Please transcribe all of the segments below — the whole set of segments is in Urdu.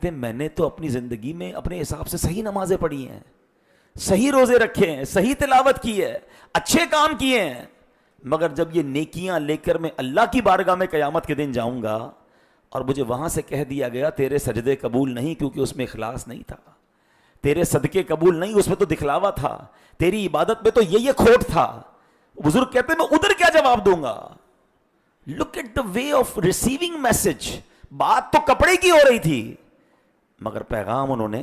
کہ میں نے تو اپنی زندگی میں اپنے حساب سے صحیح نمازیں پڑھی ہیں، صحیح روزے رکھے ہیں، صحیح تلاوت کی ہے، اچھے کام کیے ہیں، مگر جب یہ نیکیاں لے کر میں اللہ کی بارگاہ میں قیامت کے دن جاؤں گا اور مجھے وہاں سے کہہ دیا گیا تیرے سجدے قبول نہیں کیونکہ اس میں اخلاص نہیں تھا، تیرے صدقے قبول نہیں اس میں تو دکھلاوا تھا، تیری عبادت میں تو یہ کھوٹ تھا، بزرگ کہتے ہیں میں ادھر کیا جواب دوں گا؟ Look at the way of receiving message. بات تو کپڑے کی ہو رہی تھی مگر پیغام انہوں نے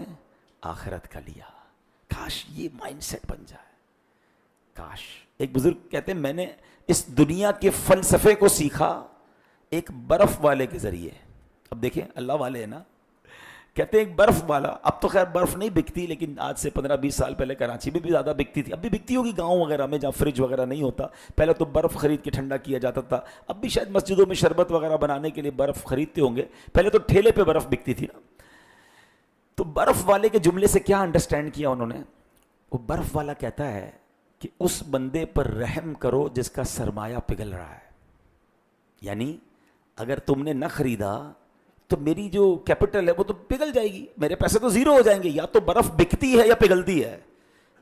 آخرت کا لیا. کاش یہ مائنڈ سیٹ بن جائے. کاش. ایک بزرگ کہتے ہیں میں نے اس دنیا کے فلسفے کو سیکھا ایک برف والے کے ذریعے. اب دیکھیں اللہ والے ہیں نا، کہتے ہیں ایک برف والا، اب تو خیر برف نہیں بکتی لیکن آج سے 15-20 سال پہلے کراچی میں بھی زیادہ بکتی تھی، اب بھی بکتی ہوگی گاؤں وغیرہ میں جہاں فریج وغیرہ نہیں ہوتا. پہلے تو برف خرید کے ٹھنڈا کیا جاتا تھا، اب بھی شاید مسجدوں میں شربت وغیرہ بنانے کے لیے برف خریدتے ہوں گے، پہلے تو ٹھیلے پہ برف بکتی تھی نا. تو برف والے کے جملے سے کیا انڈرسٹینڈ کیا انہوں نے؟ وہ برف والا کہتا ہے کہ اس بندے پر رحم کرو جس کا سرمایہ پگھل رہا ہے. یعنی اگر تم نے نہ خریدا تو میری جو کیپٹل ہے وہ تو پگھل جائے گی، میرے پیسے تو زیرو ہو جائیں گے. یا تو برف بکتی ہے یا پگھلتی ہے.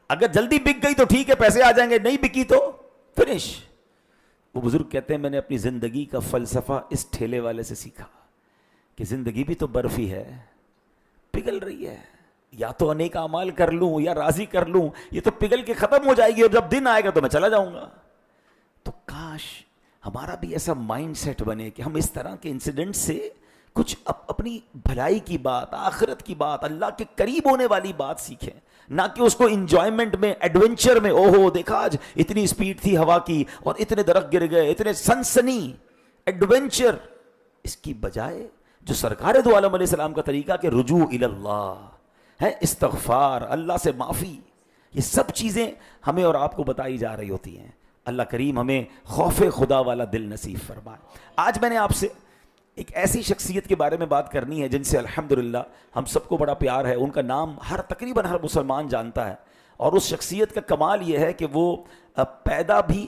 اگر جلدی بک گئی تو ٹھیک ہے پیسے آ جائیں گے، نہیں بکی تو فنش. وہ بزرگ کہتے ہیں میں نے اپنی زندگی کا فلسفہ اس ٹھیلے والے سے سیکھا کہ زندگی بھی تو برف ہی ہے، پگھل رہی ہے. یا تو انیک اعمال کر لوں یا راضی کر لوں، یہ تو پگھل کے ختم ہو جائے گی اور جب دن آئے گا تو میں چلا جاؤں گا. تو کاش ہمارا بھی ایسا مائنڈ سیٹ بنے کہ ہم اس طرح کے انسیڈنٹ سے کچھ اپنی بھلائی کی بات، آخرت کی بات، اللہ کے قریب ہونے والی بات سیکھیں، نہ کہ اس کو انجوائمنٹ میں، ایڈونچر میں، اوہو دیکھا آج اتنی سپیڈ تھی ہوا کی اور اتنے درخت گر گئے، اتنے سنسنی ایڈونچر. اس کی بجائے جو سرکار دو عالم علیہ السلام کا طریقہ کہ رجوع الی اللہ ہے، استغفار، اللہ سے معافی، یہ سب چیزیں ہمیں اور آپ کو بتائی جا رہی ہوتی ہیں. اللہ کریم ہمیں خوف خدا والا دل نصیب فرمائے. آج میں نے آپ سے ایک ایسی شخصیت کے بارے میں بات کرنی ہے جن سے الحمدللہ ہم سب کو بڑا پیار ہے. ان کا نام تقریباً ہر مسلمان جانتا ہے، اور اس شخصیت کا کمال یہ ہے کہ وہ پیدا بھی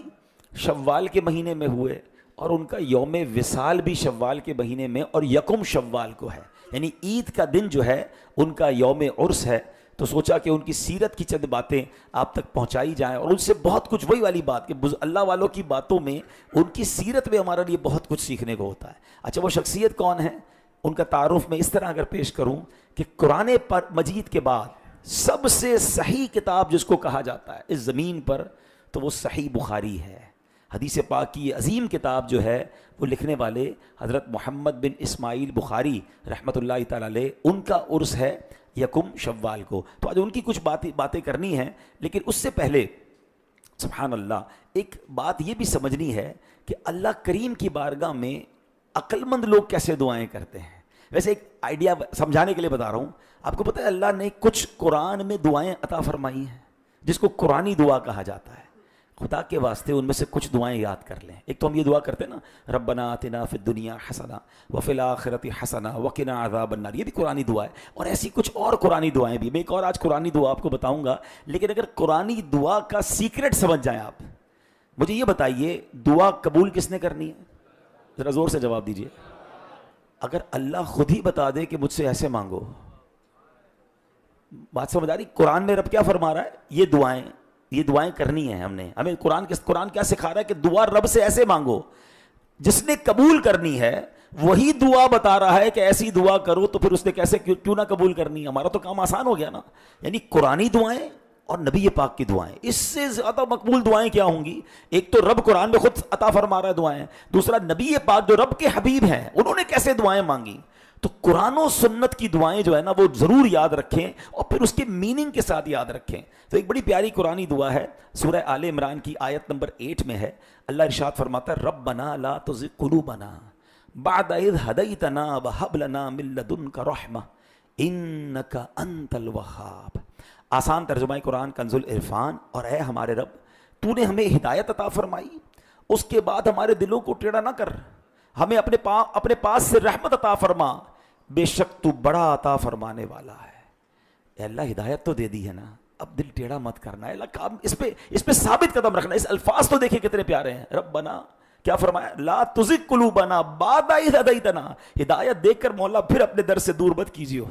شوال کے مہینے میں ہوئے اور ان کا یوم وصال بھی شوال کے مہینے میں اور یکم شوال کو ہے، یعنی عید کا دن جو ہے ان کا یوم عرس ہے. تو سوچا کہ ان کی سیرت کی چند باتیں آپ تک پہنچائی جائیں، اور ان سے بہت کچھ، وہی والی بات کہ اللہ والوں کی باتوں میں، ان کی سیرت میں ہمارے لیے بہت کچھ سیکھنے کو ہوتا ہے. اچھا وہ شخصیت کون ہے؟ ان کا تعارف میں اس طرح اگر پیش کروں کہ قرآن مجید کے بعد سب سے صحیح کتاب جس کو کہا جاتا ہے اس زمین پر تو وہ صحیح بخاری ہے. حدیث پاک کی یہ عظیم کتاب جو ہے وہ لکھنے والے حضرت محمد بن اسماعیل بخاری رحمۃ اللہ تعالی علیہ، ان کا عرس ہے یکم شوال کو. تو آج ان کی کچھ باتیں کرنی ہیں، لیکن اس سے پہلے سبحان اللہ ایک بات یہ بھی سمجھنی ہے کہ اللہ کریم کی بارگاہ میں عقل مند لوگ کیسے دعائیں کرتے ہیں. ویسے ایک آئیڈیا سمجھانے کے لیے بتا رہا ہوں آپ کو. پتہ ہے اللہ نے کچھ قرآن میں دعائیں عطا فرمائی ہیں جس کو قرآنی دعا کہا جاتا ہے. خدا کے واسطے ان میں سے کچھ دعائیں یاد کر لیں. ایک تو ہم یہ دعا کرتے ہیں نا، ربنا آتنا فی الدنیا حسنہ وفی الآخرۃ حسنہ وقنا عذاب النار، یہ بھی قرآنی دعا ہے. اور ایسی کچھ اور قرآنی دعائیں بھی، میں ایک اور آج قرآنی دعا آپ کو بتاؤں گا. لیکن اگر قرآنی دعا کا سیکرٹ سمجھ جائیں آپ، مجھے یہ بتائیے دعا قبول کس نے کرنی ہے؟ ذرا زور سے جواب دیجئے. اگر اللہ خود ہی بتا دے کہ مجھ سے ایسے مانگو، بات سمجھ آ رہی؟ قرآن میں رب کیا فرما رہا ہے؟ یہ دعائیں کرنی ہیں ہمیں قرآن کیا سکھا رہا ہے کہ دعا رب سے ایسے مانگو. جس نے قبول کرنی ہے وہی دعا بتا رہا ہے کہ ایسی دعا کرو، تو پھر اس نے کیسے کیوں نہ قبول کرنی ہے؟ ہمارا تو کام آسان ہو گیا نا. یعنی قرآنی دعائیں اور نبی پاک کی دعائیں، اس سے زیادہ مقبول دعائیں کیا ہوں گی؟ ایک تو رب قرآن میں خود عطا فرما رہا ہے دعائیں، دوسرا نبی پاک جو رب کے حبیب ہیں انہوں نے کیسے دعائیں مانگی. تو قرآن و سنت کی دعائیں جو ہے نا وہ ضرور یاد رکھیں اور پھر اس کے میننگ کے ساتھ یاد رکھیں. تو ایک بڑی پیاری قرآنی دعا ہے، سورہ آل عمران کی آیت نمبر 8 میں ہے. اللہ ارشاد فرماتا ہے ربنا لا تزغ قلوبنا بعد اذ ہدیتنا وہب لنا من لدنک رحمہ انک انت الوہاب. آسان ترجمہ قرآن کنز العرفان. اور اے ہمارے رب تو نے ہمیں ہدایت عطا فرمائی، اس کے بعد ہمارے دلوں کو ٹیڑھا نہ کر، ہمیں اپنے پاس سے رحمت عطا فرما، بے شک تو بڑا عطا فرمانے والا ہے. اے اللہ ہدایت تو دے دی ہے نا، اب دل ٹیڑھا مت کرنا ہے. اللہ اس پہ ثابت قدم رکھنا. اس الفاظ تو دیکھیں کتنے پیارے ہیں. ربنا کیا فرمایا؟ لا تزغ قلوبنا بعد اذ ہدیتنا، ہدایت دے کر مولا پھر اپنے در سے دور مت کیجیے.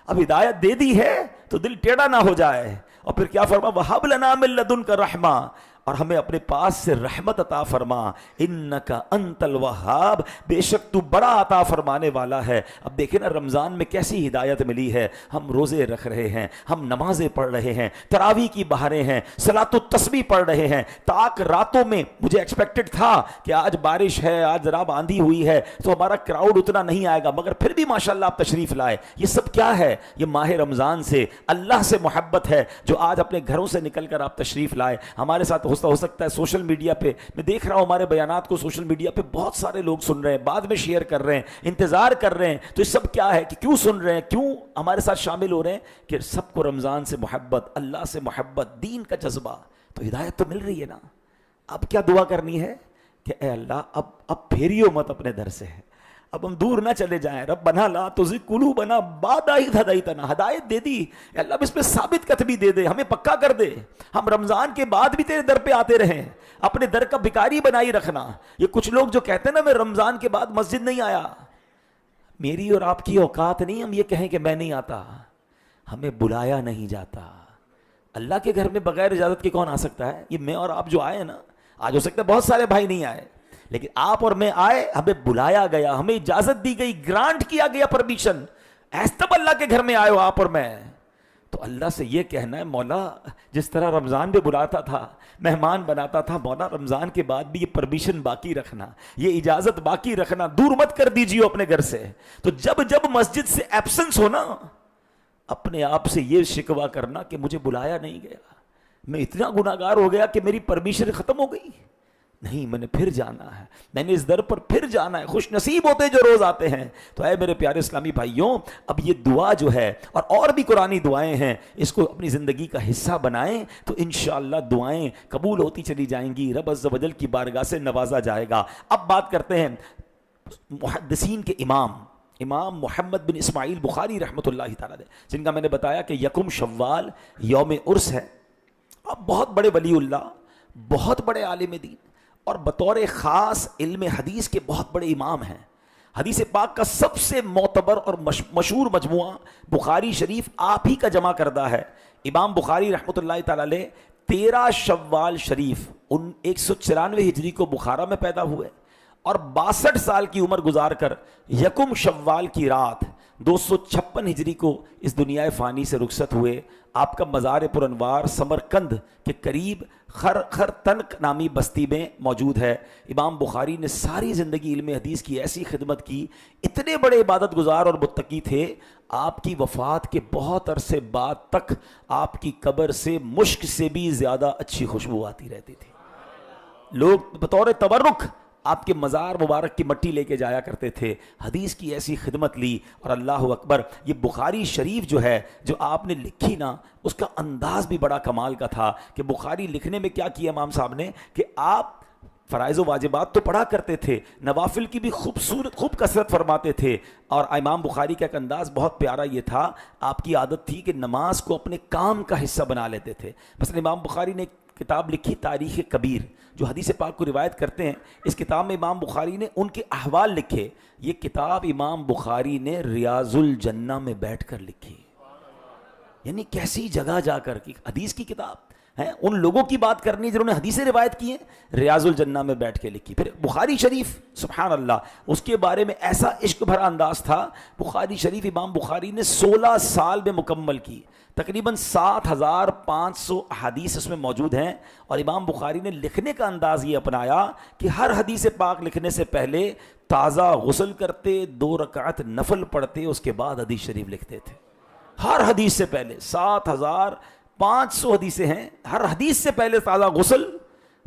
اب ہدایت دے دی ہے تو دل ٹیڑھا نہ ہو جائے. اور پھر کیا فرما؟ وَهَبْ لَنَا مِن لَدُنْكَ رَحْمَةً، اور ہمیں اپنے پاس سے رحمت عطا فرما. انک انت الوہاب، بے شک تو بڑا عطا فرمانے والا ہے. اب دیکھیں نا رمضان میں کیسی ہدایت ملی ہے. ہم روزے رکھ رہے ہیں، ہم نمازیں پڑھ رہے ہیں، تراویح کی بہاریں ہیں، صلاۃ التسبیح پڑھ رہے ہیں. تاک راتوں میں مجھے ایکسپیکٹڈ تھا کہ آج بارش ہے، آج ذرا آندھی ہوئی ہے تو ہمارا کراؤڈ اتنا نہیں آئے گا، مگر پھر بھی ماشاءاللہ آپ تشریف لائے. یہ سب کیا ہے؟ یہ ماہ رمضان سے اللہ سے محبت ہے جو آج اپنے گھروں سے نکل کر آپ تشریف لائے. ہمارے ساتھ ہو سکتا ہے سوشل میڈیا پہ میں دیکھ رہا ہوں، ہمارے بیانات کو سوشل میڈیا پہ بہت سارے لوگ سن رہے ہیں، بعد میں شیئر کر رہے ہیں، انتظار کر رہے ہیں. تو یہ سب کیا ہے کہ کیوں سن رہے ہیں، کیوں ہمارے ساتھ شامل ہو رہے ہیں؟ کہ سب کو رمضان سے محبت، اللہ سے محبت، دین کا جذبہ. تو ہدایت تو مل رہی ہے نا. اب کیا دعا کرنی ہے کہ اے اللہ اب پھیریو مت اپنے در سے، اب ہم دور نہ چلے جائیں. ربنا لا تزغ قلوبنا بعد اذ ہدیتنا، ہدایت دے دی اللہ، اب اس پہ ثابت قدمی دے دے، ہمیں پکا کر دے. ہم رمضان کے بعد بھی تیرے در پہ آتے رہیں، اپنے در کا بھکاری بنائی رکھنا. یہ کچھ لوگ جو کہتے ہیں نا میں رمضان کے بعد مسجد نہیں آیا، میری اور آپ کی اوقات نہیں ہم یہ کہیں کہ میں نہیں آتا. ہمیں بلایا نہیں جاتا. اللہ کے گھر میں بغیر اجازت کے کون آ سکتا ہے؟ یہ میں اور آپ جو آئے ہیں نا، آج ہو سکتا ہے بہت سارے بھائی نہیں آئے، لیکن آپ اور میں آئے، ہمیں بلایا گیا، ہمیں اجازت دی گئی، گرانٹ کیا گیا پرمیشن. ایس تب اللہ کے گھر میں آئے ہو آپ اور میں. تو اللہ سے یہ کہنا ہے مولا جس طرح رمضان میں بلاتا تھا، مہمان بناتا تھا، مولا رمضان کے بعد بھی یہ پرمیشن باقی رکھنا، یہ اجازت باقی رکھنا، دور مت کر دیجیے اپنے گھر سے. تو جب مسجد سے ایبسنس ہونا، اپنے آپ سے یہ شکوہ کرنا کہ مجھے بلایا نہیں گیا، میں اتنا گناہگار ہو گیا کہ میری پرمیشن ختم ہو گئی. نہیں، میں نے پھر جانا ہے، میں نے اس در پر پھر جانا ہے. خوش نصیب ہوتے جو روز آتے ہیں. تو اے میرے پیارے اسلامی بھائیوں، اب یہ دعا جو ہے اور بھی قرآنی دعائیں ہیں، اس کو اپنی زندگی کا حصہ بنائیں تو انشاءاللہ دعائیں قبول ہوتی چلی جائیں گی، رب عز و جل کی بارگاہ سے نوازا جائے گا. اب بات کرتے ہیں محدثین کے امام محمد بن اسماعیل بخاری رحمۃ اللہ تعالیٰ علیہ، جن کا میں نے بتایا کہ یکم شوال یوم عرس ہے. اب بہت بڑے ولی اللہ، بہت بڑے عالم دین، اور بطور خاص علم حدیث کے بہت بڑے امام ہیں. حدیث پاک کا سب سے معتبر اور مشہور مجموعہ بخاری شریف آپ ہی کا جمع کردہ ہے. امام بخاری رحمۃ اللہ تعالی علیہ 13 شوال شریف 194 ہجری کو بخارا میں پیدا ہوئے اور 62 سال کی عمر گزار کر یکم شوال کی رات 256 ہجری کو اس دنیا فانی سے رخصت ہوئے. آپ کا مزار پر انوار سمرقند کے قریب خرتنک نامی بستی میں موجود ہے. امام بخاری نے ساری زندگی علم حدیث کی ایسی خدمت کی، اتنے بڑے عبادت گزار اور متقی تھے. آپ کی وفات کے بہت عرصے بعد تک آپ کی قبر سے مشک سے بھی زیادہ اچھی خوشبو آتی رہتی تھی. لوگ بطور تبرک آپ کے مزار مبارک کی مٹی لے کے جایا کرتے تھے. حدیث کی ایسی خدمت لی. اور اللہ اکبر، یہ بخاری شریف جو ہے جو آپ نے لکھی نا، اس کا انداز بھی بڑا کمال کا تھا. کہ بخاری لکھنے میں کیا کیا امام صاحب نے کہ آپ فرائض و واجبات تو پڑھا کرتے تھے، نوافل کی بھی خوب کثرت فرماتے تھے. اور امام بخاری کا ایک انداز بہت پیارا یہ تھا، آپ کی عادت تھی کہ نماز کو اپنے کام کا حصہ بنا لیتے تھے. مثلا امام بخاری نے کتاب لکھی تاریخ کبیر، جو حدیث پاک کو روایت کرتے ہیں. اس کتاب میں امام بخاری نے ان کے احوال لکھے. یہ کتاب امام بخاری نے ریاض الجنہ میں بیٹھ کر لکھی. یعنی کیسی جگہ جا کر کی حدیث کی کتاب ہے، ان لوگوں کی بات کرنی جنہوں نے حدیثیں روایت کی ہیں، ریاض الجنہ میں بیٹھ کے لکھی. پھر بخاری شریف سبحان اللہ، اس کے بارے میں ایسا عشق بھرا انداز تھا. بخاری شریف امام بخاری نے 16 سال میں مکمل کی. تقریباً 7500 احادیث اس میں موجود ہیں. اور امام بخاری نے لکھنے کا انداز یہ اپنایا کہ ہر حدیث پاک لکھنے سے پہلے تازہ غسل کرتے، 2 رکعت نفل پڑھتے، اس کے بعد حدیث شریف لکھتے تھے. ہر حدیث سے پہلے 7500 حدیثیں ہیں، ہر حدیث سے پہلے تازہ غسل،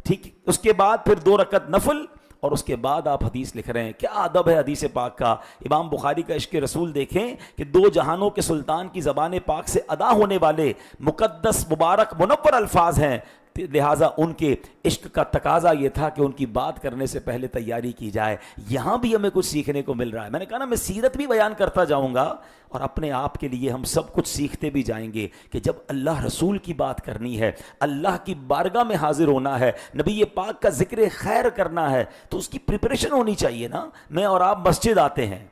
ٹھیک، اس کے بعد پھر 2 رکعت نفل، اور اس کے بعد آپ حدیث لکھ رہے ہیں. کیا ادب ہے حدیث پاک کا. امام بخاری کا عشق رسول دیکھیں کہ 2 جہانوں کے سلطان کی زبان پاک سے ادا ہونے والے مقدس مبارک منور الفاظ ہیں. لہٰذا ان کے عشق کا تقاضا یہ تھا کہ ان کی بات کرنے سے پہلے تیاری کی جائے. یہاں بھی ہمیں کچھ سیکھنے کو مل رہا ہے. میں نے کہا نا میں سیرت بھی بیان کرتا جاؤں گا اور اپنے آپ کے لیے ہم سب کچھ سیکھتے بھی جائیں گے کہ جب اللہ رسول کی بات کرنی ہے, اللہ کی بارگاہ میں حاضر ہونا ہے, نبی پاک کا ذکر خیر کرنا ہے, تو اس کی پریپریشن ہونی چاہیے نا. میں اور آپ مسجد آتے ہیں,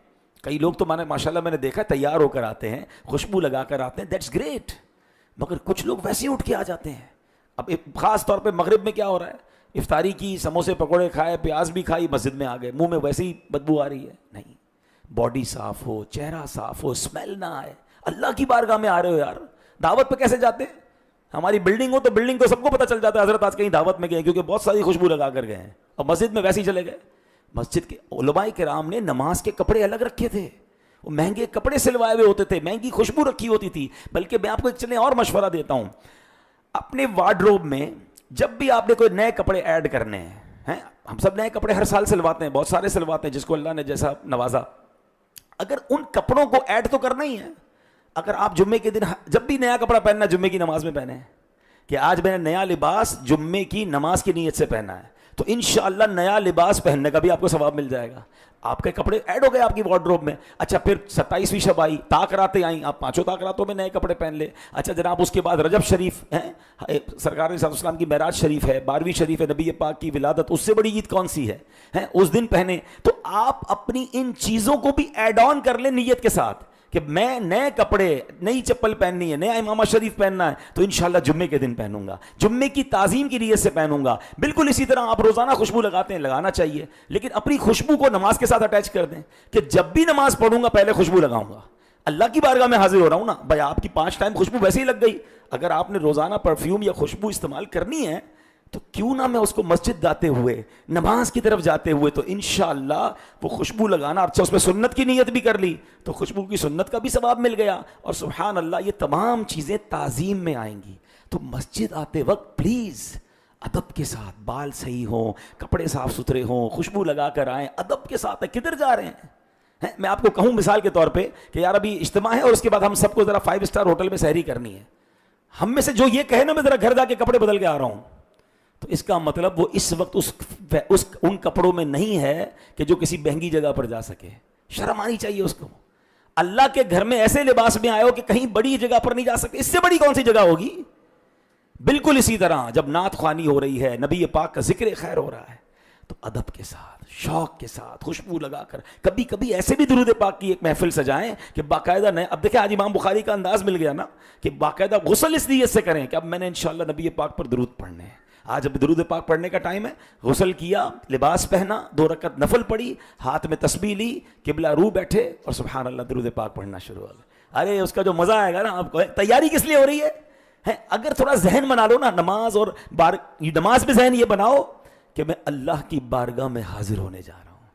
کئی لوگ تو ماشاءاللہ میں نے دیکھا تیار ہو کر آتے ہیں, خوشبو لگا کر آتے ہیں, دیٹس گریٹ. مگر کچھ لوگ ویسے ہی اٹھ کے آ جاتے ہیں. اب خاص طور پہ مغرب میں کیا ہو رہا ہے, افطاری کی, سموسے پکوڑے کھائے, پیاز بھی کھائی, مسجد میں آ گئے, منہ میں ویسے ہی بدبو آ رہی ہے. نہیں, باڈی صاف ہو, چہرہ صاف ہو, اسمیل نہ آئے. اللہ کی بارگاہ میں آ رہے ہو یار. دعوت پہ کیسے جاتے ہیں؟ ہماری بلڈنگ ہو تو بلڈنگ تو سب کو پتہ چل جاتا ہے حضرت آج کہیں دعوت میں گئے, کیونکہ بہت ساری خوشبو لگا کر گئے ہیں, اور مسجد میں ویسے ہی چلے گئے. مسجد کے علماء کرام نے نماز کے کپڑے الگ رکھے تھے, وہ مہنگے کپڑے سلوائے ہوئے ہوتے تھے, مہنگی خوشبو رکھی ہوتی تھی. بلکہ میں آپ کو ایک چلیں اور مشورہ دیتا ہوں, اپنے وارڈروب میں جب بھی آپ نے کوئی نئے کپڑے ایڈ کرنے ہیں, ہم سب نئے کپڑے ہر سال سلواتے ہیں, بہت سارے سلواتے ہیں, جس کو اللہ نے جیسا نوازا, اگر ان کپڑوں کو ایڈ تو کرنا ہی ہے. اگر آپ جمعے کے دن جب بھی نیا کپڑا پہننا, جمعے کی نماز میں پہنے کہ آج میں نے نیا لباس جمعے کی نماز کی نیت سے پہنا ہے, تو انشاءاللہ نیا لباس پہننے کا بھی آپ کو ثواب مل جائے گا. آپ کے کپڑے ایڈ ہو گئے آپ کی وارڈروب میں. اچھا, پھر 27ویں شب آئی, طاق راتیں آئیں, آپ 5 طاق راتوں میں نئے کپڑے پہن لے. اچھا جناب, اس کے بعد رجب شریف ہے, سرکار صلی اللہ علیہ وسلم کی معراج شریف ہے, 12ویں شریف ہے, نبی پاک کی ولادت, اس سے بڑی عید کون سی ہے, اس دن پہنے. تو آپ اپنی ان چیزوں کو بھی ایڈ آن کر لیں نیت کے ساتھ کہ میں نئے کپڑے, نئی چپل پہننی ہے, نیا امامہ شریف پہننا ہے, تو انشاءاللہ جمعے کے دن پہنوں گا, جمعے کی تعظیم کی نیت سے پہنوں گا. بالکل اسی طرح آپ روزانہ خوشبو لگاتے ہیں, لگانا چاہیے, لیکن اپنی خوشبو کو نماز کے ساتھ اٹیچ کر دیں کہ جب بھی نماز پڑھوں گا پہلے خوشبو لگاؤں گا. اللہ کی بارگاہ میں حاضر ہو رہا ہوں نا بھائی, آپ کی 5 ٹائم خوشبو ویسے ہی لگ گئی. اگر آپ نے روزانہ پرفیوم یا خوشبو استعمال کرنی ہے تو کیوں نہ میں اس کو مسجد جاتے ہوئے, نماز کی طرف جاتے ہوئے, تو انشاءاللہ وہ خوشبو لگانا. اچھا, اس میں سنت کی نیت بھی کر لی تو خوشبو کی سنت کا بھی ثواب مل گیا. اور سبحان اللہ, یہ تمام چیزیں تعظیم میں آئیں گی. تو مسجد آتے وقت پلیز ادب کے ساتھ, بال صحیح ہوں, کپڑے صاف ستھرے ہوں, خوشبو لگا کر آئیں, ادب کے ساتھ. کدھر جا رہے ہیں؟ میں آپ کو کہوں مثال کے طور پہ کہ یار ابھی اجتماع ہے اور اس کے بعد ہم سب کو ذرا 5 اسٹار ہوٹل میں سحری کرنی ہے. ہم میں سے جو یہ کہے نا میں ذرا گھر جا کے کپڑے بدل کے آ رہا ہوں, تو اس کا مطلب وہ اس وقت ان کپڑوں میں نہیں ہے کہ جو کسی مہنگی جگہ پر جا سکے. شرم آنی چاہیے اس کو. اللہ کے گھر میں ایسے لباس میں آئے ہو کہ کہیں بڑی جگہ پر نہیں جا سکتے, اس سے بڑی کون سی جگہ ہوگی. بالکل اسی طرح جب نعت خوانی ہو رہی ہے, نبی پاک کا ذکر خیر ہو رہا ہے, تو ادب کے ساتھ, شوق کے ساتھ, خوشبو لگا کر, کبھی کبھی ایسے بھی درود پاک کی ایک محفل سجائیں کہ باقاعدہ نئے. اب دیکھیں آج امام بخاری کا انداز مل گیا نا کہ باقاعدہ غسل اس نیت سے کریں کہ اب میں نے انشاءاللہ نبی پاک پر درود پڑھنے ہیں. آج اب درود پاک پڑھنے کا ٹائم ہے, غسل کیا, لباس پہنا, 2 رکعت نفل پڑھی, ہاتھ میں تسبیح لی, قبلہ رو بیٹھے اور سبحان اللہ درود پاک پڑھنا شروع ہو گیا. ارے اس کا جو مزہ آئے گا نا آپ کو. تیاری کس لیے ہو رہی ہے؟ اگر تھوڑا ذہن بنا لو نا, نماز اور نماز میں ذہن یہ بناؤ کہ میں اللہ کی بارگاہ میں حاضر ہونے جا رہا ہوں.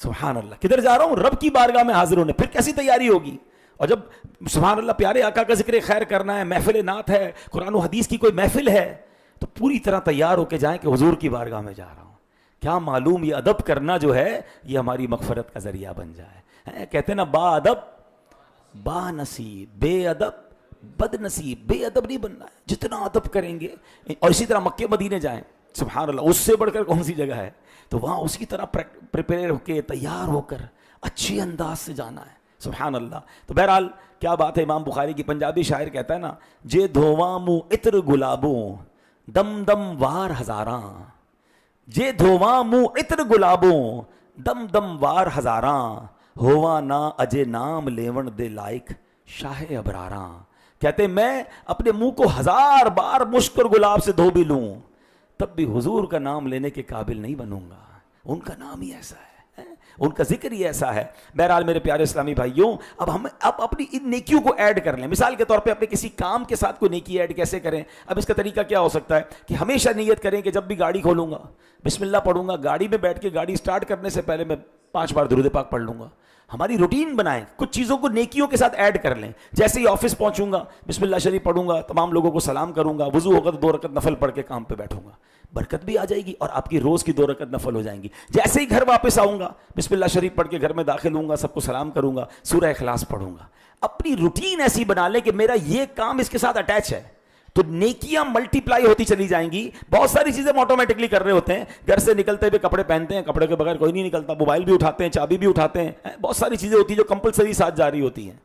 سبحان اللہ, کدھر جا رہا ہوں؟ رب کی بارگاہ میں حاضر ہونے. پھر کیسی تیاری ہوگی؟ اور جب سبحان اللہ پیارے آقا کا ذکر خیر کرنا ہے, محفل نعت ہے, قرآن و حدیث کی کوئی محفل ہے, تو پوری طرح تیار ہو کے جائیں کہ حضور کی بارگاہ میں جا رہا ہوں. کیا معلوم یہ ادب کرنا جو ہے یہ ہماری مغفرت کا ذریعہ بن جائے. کہتے ہیں نا با ادب با نصیب, بے ادب بد نصیب. بے ادب نہیں بننا ہے, جتنا ادب کریں گے. اور اسی طرح مکے مدینے جائیں, سبحان اللہ, اس سے بڑھ کر کون سی جگہ ہے, تو وہاں اسی طرح پریپیئر ہو کے تیار ہو کر اچھے انداز سے جانا ہے. سبحان اللہ. تو بہرحال کیا بات ہے, امام بخاری کی پنجابی شاعر کہتا ہے نا, جے دھواں منہ عطر گلابوں دم دم وار ہزاراں, جے دھواں منہ عطر گلابوں دم دم وار ہزاراں, ہوا نہ اجے نام لیون دے لائق شاہ ابراراں. کہتے میں اپنے منہ کو 1000 بار مشک اور گلاب سے دھو بھی لوں تب بھی حضور کا نام لینے کے قابل نہیں بنوں گا. ان کا نام ہی ایسا ہے, ان کا ذکر ہی ایسا ہے. بہرحال میرے پیارے اسلامی بھائیوں, اب ہم اپنی ان نیکیوں کو ایڈ کر لیں. مثال کے طور پہ اپنے کسی کام کے ساتھ کوئی نیکی ایڈ کیسے کریں؟ اب اس کا طریقہ کیا ہو سکتا ہے کہ ہمیشہ نیت کریں کہ جب بھی گاڑی کھولوں گا بسم اللہ پڑھوں گا, گاڑی میں بیٹھ کے گاڑی سٹارٹ کرنے سے پہلے میں 5 بار درود پاک پڑھ لوں گا. ہماری روٹین بنائیں, کچھ چیزوں کو نیکیوں کے ساتھ ایڈ کر لیں. جیسے ہی آفس پہنچوں گا بسم اللہ شریف پڑھوں گا, تمام لوگوں کو سلام کروں گا, وضو ہوگا تو 2 رکعت نفل پڑھ کے کام پہ بیٹھوں گا, برکت بھی آ جائے گی اور آپ کی روز کی 2 رکعت نفل ہو جائیں گی. جیسے ہی گھر واپس آؤں گا بسم اللہ شریف پڑھ کے گھر میں داخل ہوں گا, سب کو سلام کروں گا, سورہ اخلاص پڑھوں گا. اپنی روٹین ایسی بنا لیں کہ میرا یہ کام اس کے ساتھ اٹیچ ہے. تو نیکیاں ملٹی پلائی ہوتی چلی جائیں گی. بہت ساری چیزیں ہم آٹومیٹکلی کر رہے ہوتے ہیں, گھر سے نکلتے ہوئے کپڑے پہنتے ہیں, کپڑے کے بغیر کوئی نہیں نکلتا, موبائل بھی اٹھاتے ہیں, چابی بھی اٹھاتے ہیں, بہت ساری چیزیں ہوتی ہیں جو کمپلسری ساتھ جاری ہوتی ہیں.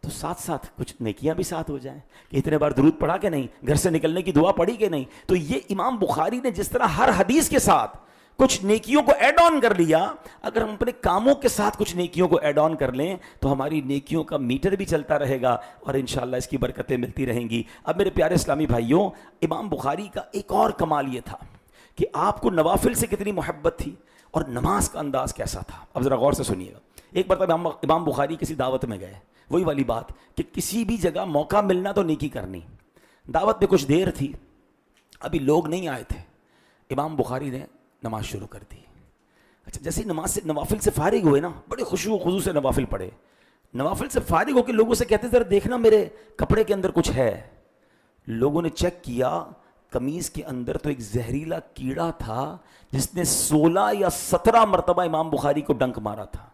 تو ساتھ ساتھ کچھ نیکیاں بھی ساتھ ہو جائیں کہ اتنے بار درود پڑھا کہ نہیں, گھر سے نکلنے کی دعا پڑھی کہ نہیں. تو یہ امام بخاری نے جس طرح ہر حدیث کے ساتھ کچھ نیکیوں کو ایڈ آن کر لیا, اگر ہم اپنے کاموں کے ساتھ کچھ نیکیوں کو ایڈ آن کر لیں تو ہماری نیکیوں کا میٹر بھی چلتا رہے گا اور انشاءاللہ اس کی برکتیں ملتی رہیں گی. اب میرے پیارے اسلامی بھائیوں, امام بخاری کا ایک اور کمال یہ تھا کہ آپ کو نوافل سے کتنی محبت تھی اور نماز کا انداز کیسا تھا. اب ذرا غور سے سنیے گا. ایک مرتبہ امام بخاری کسی دعوت میں گئے, وہی والی بات کہ کسی بھی جگہ موقع ملنا تو نیکی کرنی. دعوت میں کچھ دیر تھی, ابھی لوگ نہیں آئے تھے, امام بخاری نے نماز شروع کر دی. اچھا, جیسے نماز سے نوافل سے فارغ ہوئے نا, بڑے خشوع و خضوع سے نوافل پڑھے. نوافل سے فارغ ہو کے لوگوں سے کہتے ذرا دیکھنا میرے کپڑے کے اندر کچھ ہے. لوگوں نے چیک کیا, قمیض کے اندر تو ایک زہریلا کیڑا تھا جس نے 16 یا 17 مرتبہ امام بخاری کو ڈنک مارا تھا.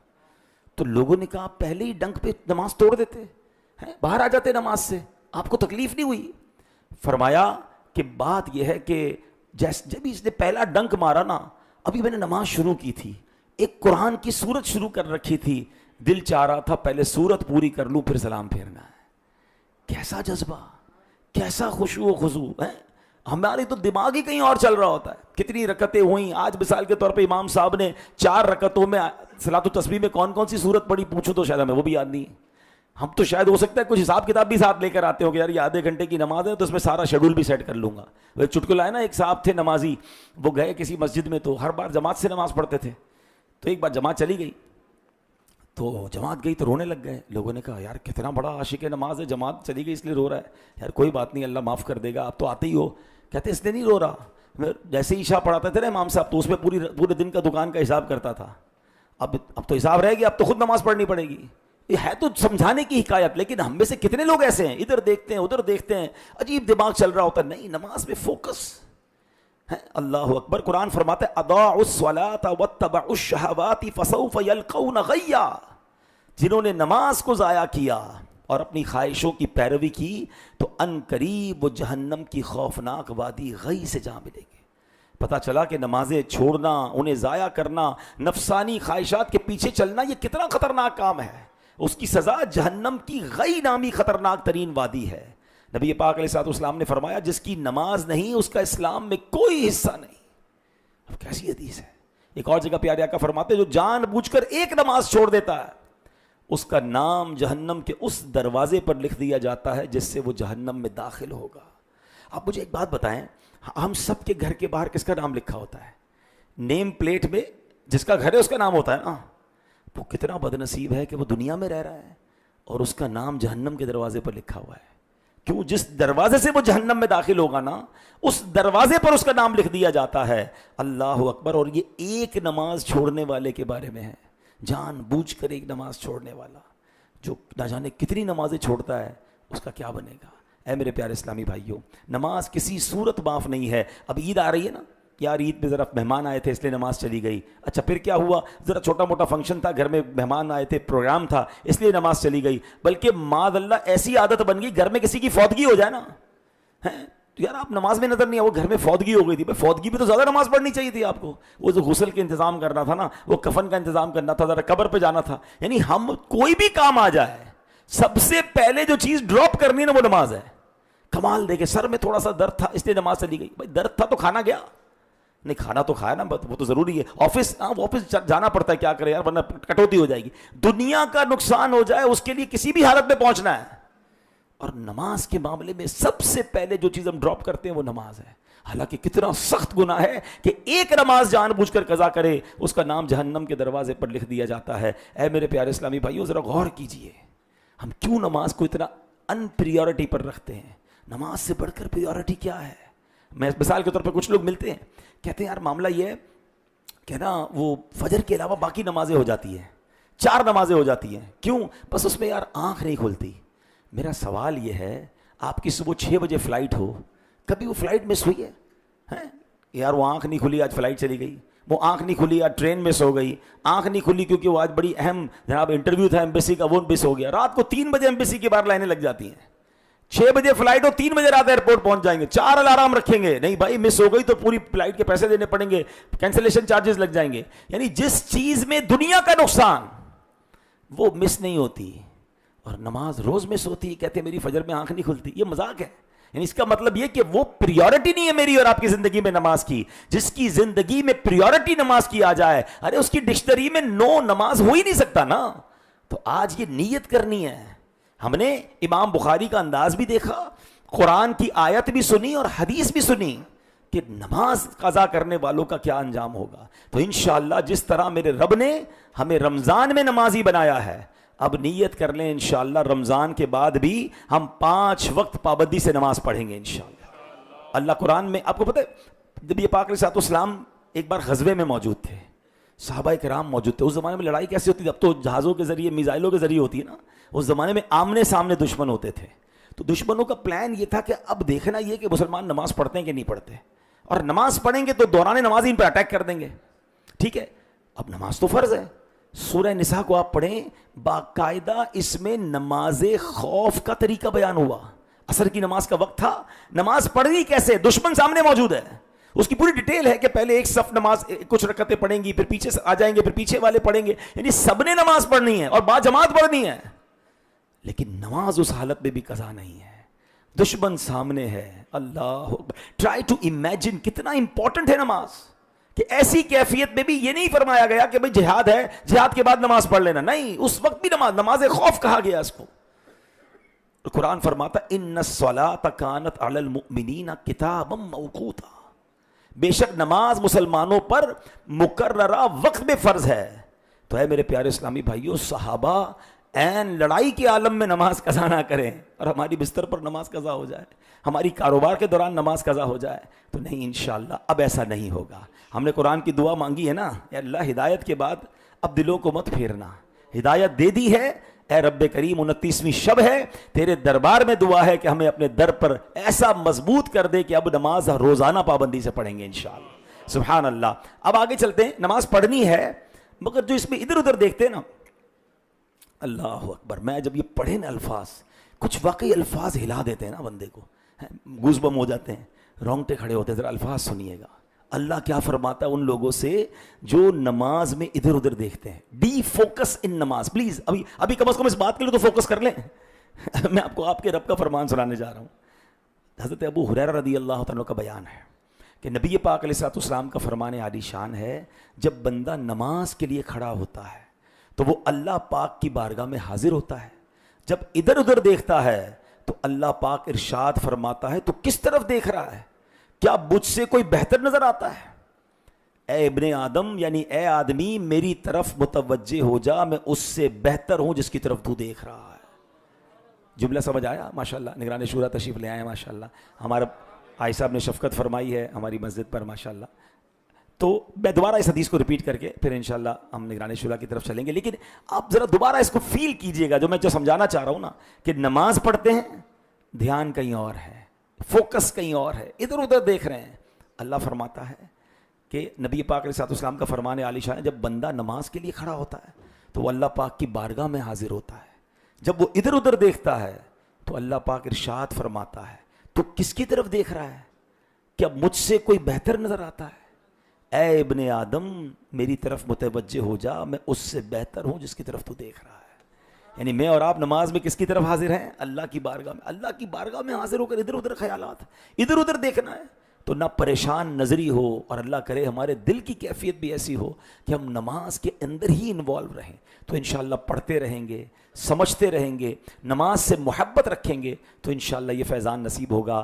تو لوگوں نے کہا پہلے ہی ڈنک پہ نماز توڑ دیتے, باہر آ جاتے نماز سے, آپ کو تکلیف نہیں ہوئی. فرمایا کہ بات یہ ہے کہ جب اس نے پہلا ڈنک مارا نا, ابھی میں نے نماز شروع کی تھی, ایک قرآن کی سورت شروع کر رکھی تھی, دل چاہ رہا تھا پہلے سورت پوری کر لوں پھر سلام پھیرنا ہے. کیسا جذبہ, کیسا خشوع و خضوع ہے. ہماری تو دماغ ہی کہیں اور چل رہا ہوتا ہے. کتنی رکعتیں ہوئیں, آج مثال کے طور پہ امام صاحب نے 4 رکعتوں میں صلاۃ التسبیح میں کون کون سی سورت پڑھی پوچھو تو شاید ہمیں وہ بھی یاد نہیں ہے. ہم تو شاید ہو سکتا ہے کچھ حساب کتاب بھی ساتھ لے کر آتے ہو کہ یار یہ آدھے گھنٹے کی نماز ہے تو اس میں سارا شیڈول بھی سیٹ کر لوں گا. وہ ایک چٹکلا ہے نا, ایک صاحب تھے نمازی, وہ گئے کسی مسجد میں تو ہر بار جماعت سے نماز پڑھتے تھے. تو ایک بار جماعت چلی گئی, تو جماعت گئی تو رونے لگ گئے. لوگوں نے کہا یار کتنا بڑا عاشق نماز ہے, جماعت چلی گئی اس لیے رو رہا ہے. یار کوئی بات نہیں, اللہ معاف کر دے گا, آپ تو آتے ہی ہو. کہتے اس لیے نہیں رو رہا, جیسے عشاء پڑھاتے تھے نا امام صاحب تو اس میں پورے دن کا دکان کا حساب کرتا تھا. اب تو حساب رہے گی, اب تو خود نماز پڑھنی پڑے گی. یہ ہے تو سمجھانے کی حکایت, لیکن ہم میں سے کتنے لوگ ایسے ہیں ادھر دیکھتے ہیں ادھر دیکھتے ہیں, عجیب دماغ چل رہا ہوتا ہے. نہیں, نماز میں فوکس ہے. اللہ اکبر. قرآن فرماتا ہے اضاعوا الصلاۃ واتبعوا الشہوات فسوف یلقون غیا. جنہوں نے نماز کو ضائع کیا اور اپنی خواہشوں کی پیروی کی تو ان قریب وہ جہنم کی خوفناک وادی غی سے جا ملیں گے. پتہ چلا کہ نمازیں چھوڑنا, انہیں ضائع کرنا, نفسانی خواہشات کے پیچھے چلنا, یہ کتنا خطرناک کام ہے. اس کی سزا جہنم کی غی نامی خطرناک ترین وادی ہے. نبی پاک علیہ الصلوۃ والسلام نے فرمایا جس کی نماز نہیں اس کا اسلام میں کوئی حصہ نہیں. اب کیسی حدیث ہے. ایک اور جگہ پیارے آقا فرماتے جو جان بوجھ کر ایک نماز چھوڑ دیتا ہے اس کا نام جہنم کے اس دروازے پر لکھ دیا جاتا ہے جس سے وہ جہنم میں داخل ہوگا. آپ مجھے ایک بات بتائیں, ہم سب کے گھر کے باہر کس کا نام لکھا ہوتا ہے؟ نیم پلیٹ میں جس کا گھر ہے اس کا نام ہوتا ہے نا. وہ کتنا بد نصیب ہے کہ وہ دنیا میں رہ رہا ہے اور اس کا نام جہنم کے دروازے پر لکھا ہوا ہے. کیوں؟ جس دروازے سے وہ جہنم میں داخل ہوگا نا اس دروازے پر اس کا نام لکھ دیا جاتا ہے. اللہ اکبر. اور یہ ایک نماز چھوڑنے والے کے بارے میں ہے, جان بوجھ کر ایک نماز چھوڑنے والا. جو نہ جانے کتنی نمازیں چھوڑتا ہے اس کا کیا بنے گا. اے میرے پیارے اسلامی بھائیوں, نماز کسی صورت معاف نہیں ہے. اب عید آ رہی ہے نا, یار عید پہ ذرا مہمان آئے تھے اس لیے نماز چلی گئی. اچھا پھر کیا ہوا, ذرا چھوٹا موٹا فنکشن تھا گھر میں, مہمان آئے تھے, پروگرام تھا, اس لیے نماز چلی گئی. بلکہ معاذ اللہ ایسی عادت بن گئی گھر میں کسی کی فوتگی ہو جائے نا, تو یار آپ نماز میں نظر نہیں آئے, وہ گھر میں فوتگی ہو گئی تھی. فوتگی پہ تو زیادہ نماز پڑھنی چاہیے تھی آپ کو. وہ جو غسل کے انتظام کرنا تھا نا, وہ کفن کا انتظام کرنا تھا, ذرا قبر پہ جانا تھا. یعنی ہم کوئی بھی کام آ جائے سب سے پہلے جو چیز ڈراپ کرنی نا وہ نماز ہے. کمال دیکھے, سر میں تھوڑا سا درد تھا اس لیے نماز چلی گئی. بھائی درد تھا تو کھانا گیا نہیں, کھانا تو کھایا نا, وہ تو ضروری ہے. آفس جانا پڑتا ہے, کیا کرے یار ورنہ کٹوتی ہو جائے گی. دنیا کا نقصان ہو جائے اس کے لیے کسی بھی حالت میں پہنچنا ہے. اور نماز کے معاملے میں سب سے پہلے جو چیز ہم ڈراپ کرتے ہیں وہ نماز ہے. حالانکہ کتنا سخت گناہ ہے کہ ایک نماز جان بوجھ کر قضا کرے اس کا نام جہنم کے دروازے پر لکھ دیا جاتا ہے. اے میرے پیارے اسلامی بھائیوں, ذرا غور کیجئے ہم کیوں نماز کو اتنا ان پریورٹی پر رکھتے ہیں. نماز سے بڑھ کر پریورٹی کیا ہے؟ میں مثال کے طور پر کچھ لوگ ملتے ہیں کہتے ہیں یار معاملہ یہ ہے کہ نا وہ فجر کے علاوہ باقی نمازیں ہو جاتی ہیں, 4 نمازیں ہو جاتی ہیں. کیوں؟ بس اس میں یار آنکھ نہیں کھلتی. میرا سوال یہ ہے, آپ کی صبح 6 بجے فلائٹ ہو, کبھی وہ فلائٹ مس ہوئی ہے؟ یار وہ آنکھ نہیں کھلی, آج فلائٹ چلی گئی. وہ آنکھ نہیں کھلی, آج ٹرین مس ہو گئی. آنکھ نہیں کھلی کیونکہ وہ آج بڑی اہم جناب انٹرویو تھا ایمبیسی کا, وہ مس ہو گیا. رات کو 3 بجے ایمبیسی کی بار لائنیں لگ جاتی ہیں. 6 بجے فلائٹ ہو 3 بجے رات ایئرپورٹ پہنچ جائیں گے, 4 الارم رکھیں گے, نہیں بھائی مس ہو گئی تو پوری فلائٹ کے پیسے دینے پڑیں گے, کینسلیشن چارجز لگ جائیں گے. یعنی جس چیز میں دنیا کا نقصان وہ مس نہیں ہوتی, اور نماز روز مس ہوتی ہے. کہتے ہیں میری فجر میں آنکھ نہیں کھلتی, یہ مذاق ہے. یعنی اس کا مطلب یہ کہ وہ پریورٹی نہیں ہے میری اور آپ کی زندگی میں نماز کی. جس کی زندگی میں پریورٹی نماز کی آ جائے, ارے اس کی ڈکشنری میں نو نماز ہو ہی نہیں سکتا نا. تو آج یہ نیت کرنی ہے. ہم نے امام بخاری کا انداز بھی دیکھا, قرآن کی آیت بھی سنی اور حدیث بھی سنی کہ نماز قضا کرنے والوں کا کیا انجام ہوگا. تو انشاءاللہ جس طرح میرے رب نے ہمیں رمضان میں نمازی بنایا ہے, اب نیت کر لیں انشاءاللہ رمضان کے بعد بھی ہم 5 وقت پابندی سے نماز پڑھیں گے انشاءاللہ. اللہ قرآن میں, آپ کو پتہ ہے جب یہ پاک علیہ الصلوۃ والسلام ایک بار غزوے میں موجود تھے, صحابہ کرام موجود تھے. اس زمانے میں لڑائی کیسے ہوتی تھی؟ اب تو جہازوں کے ذریعے, میزائلوں کے ذریعے ہوتی ہے نا. اس زمانے میں آمنے سامنے دشمن ہوتے تھے. تو دشمنوں کا پلان یہ تھا کہ اب دیکھنا یہ کہ مسلمان نماز پڑھتے ہیں کہ نہیں پڑھتے, اور نماز پڑھیں گے تو دوران نماز ان پہ اٹیک کر دیں گے. ٹھیک ہے, اب نماز تو فرض ہے. سورہ نساء کو آپ پڑھیں, باقاعدہ اس میں نماز خوف کا طریقہ بیان ہوا. عصر کی نماز کا وقت تھا, نماز پڑھنی کیسے, دشمن سامنے موجود ہے. اس کی پوری ڈیٹیل ہے کہ پہلے ایک صف نماز کچھ رکعتیں پڑھیں گی, پھر پیچھے سے آ جائیں گے, پھر پیچھے والے پڑھیں گے. یعنی سب نے نماز پڑھنی ہے اور با جماعت پڑھنی ہے. لیکن نماز اس حالت میں بھی قضا نہیں ہے, دشمن سامنے ہے. اللہ ٹرائی ٹو امیجن کتنا امپورٹنٹ ہے نماز, کہ ایسی کیفیت میں بھی یہ نہیں فرمایا گیا کہ بھئی جہاد ہے, جہاد کے بعد نماز پڑھ لینا. نہیں, اس وقت بھی نماز خوف کہا گیا اس کو. قرآن فرماتا ان الصلاۃ کانت علی المؤمنین کتابا موقوتا, بے شک نماز مسلمانوں پر مقررہ وقت میں فرض ہے. تو اے میرے پیارے اسلامی بھائیوں, صحابہ این لڑائی کے عالم میں نماز قضا نہ کریں اور ہماری بستر پر نماز قضا ہو جائے, ہماری کاروبار کے دوران نماز قضا ہو جائے. تو نہیں, انشاءاللہ اب ایسا نہیں ہوگا. ہم نے قرآن کی دعا مانگی ہے نا, اے اللہ ہدایت کے بعد اب دلوں کو مت پھیرنا, ہدایت دے دی ہے اے رب کریم. 29ویں شب ہے, تیرے دربار میں دعا ہے کہ ہمیں اپنے در پر ایسا مضبوط کر دے کہ اب نماز روزانہ پابندی سے پڑھیں گے انشاءاللہ. سبحان اللہ. اب آگے چلتے ہیں. نماز پڑھنی ہے, مگر جو اس میں ادھر ادھر دیکھتے ہیں نا, اللہ اکبر, میں جب یہ پڑھے نا الفاظ, کچھ واقعی الفاظ ہلا دیتے ہیں نا بندے کو, گوز بم ہو جاتے ہیں, رونگٹے کھڑے ہوتے ہیں. ذرا الفاظ سنیے گا اللہ کیا فرماتا ہے ان لوگوں سے جو نماز میں ادھر ادھر دیکھتے ہیں. ڈی فوکس ان نماز پلیز. ابھی کم از کم اس بات کے لیے تو فوکس کر لیں. میں آپ کو آپ کے رب کا فرمان سنانے جا رہا ہوں. حضرت ابو ہریرہ رضی اللہ تعالیٰ کا بیان ہے کہ نبی پاک علیہ الصلوۃ والسلام کا فرمان عالی شان ہے, جب بندہ نماز کے لیے کھڑا ہوتا ہے تو وہ اللہ پاک کی بارگاہ میں حاضر ہوتا ہے. جب ادھر ادھر دیکھتا ہے تو اللہ پاک ارشاد فرماتا ہے تو کس طرف دیکھ رہا ہے, کیا مجھ سے کوئی بہتر نظر آتا ہے؟ اے ابن آدم, یعنی اے آدمی میری طرف متوجہ ہو جا, میں اس سے بہتر ہوں جس کی طرف تو دیکھ رہا ہے. جملہ سمجھ آیا؟ ماشاءاللہ نگران شورا تشریف لے آئے ہیں, ماشاءاللہ ہمارا آئی صاحب نے شفقت فرمائی ہے ہماری مسجد پر, ماشاءاللہ. تو میں دوبارہ اس حدیث کو ریپیٹ کر کے پھر انشاءاللہ ہم نگران شورا کی طرف چلیں گے. لیکن آپ ذرا دوبارہ اس کو فیل کیجئے گا, جو میں سمجھانا چاہ رہا ہوں نا, کہ نماز پڑھتے ہیں, دھیان کہیں اور ہے, فوکس کہیں اور ہے, ادھر ادھر دیکھ رہے ہیں. اللہ فرماتا ہے کہ نبی پاک علیہ الصلوۃ والسلام کا فرمان عالی شان ہے, جب بندہ نماز کے لیے کھڑا ہوتا ہے تو وہ اللہ پاک کی بارگاہ میں حاضر ہوتا ہے. جب وہ ادھر ادھر دیکھتا ہے تو اللہ پاک ارشاد فرماتا ہے تو کس کی طرف دیکھ رہا ہے, کیا مجھ سے کوئی بہتر نظر آتا ہے؟ اے ابن آدم میری طرف متوجہ ہو جا, میں اس سے بہتر ہوں جس کی طرف تو دیکھ رہا ہے. یعنی میں اور آپ نماز میں کس کی طرف حاضر ہیں؟ اللہ کی بارگاہ میں. اللہ کی بارگاہ میں حاضر ہو کر ادھر ادھر خیالات, ادھر ادھر دیکھنا ہے تو نہ پریشان نظری ہو, اور اللہ کرے ہمارے دل کی کیفیت بھی ایسی ہو کہ ہم نماز کے اندر ہی انوالو رہیں. تو انشاءاللہ پڑھتے رہیں گے, سمجھتے رہیں گے, نماز سے محبت رکھیں گے تو انشاءاللہ یہ فیضان نصیب ہوگا.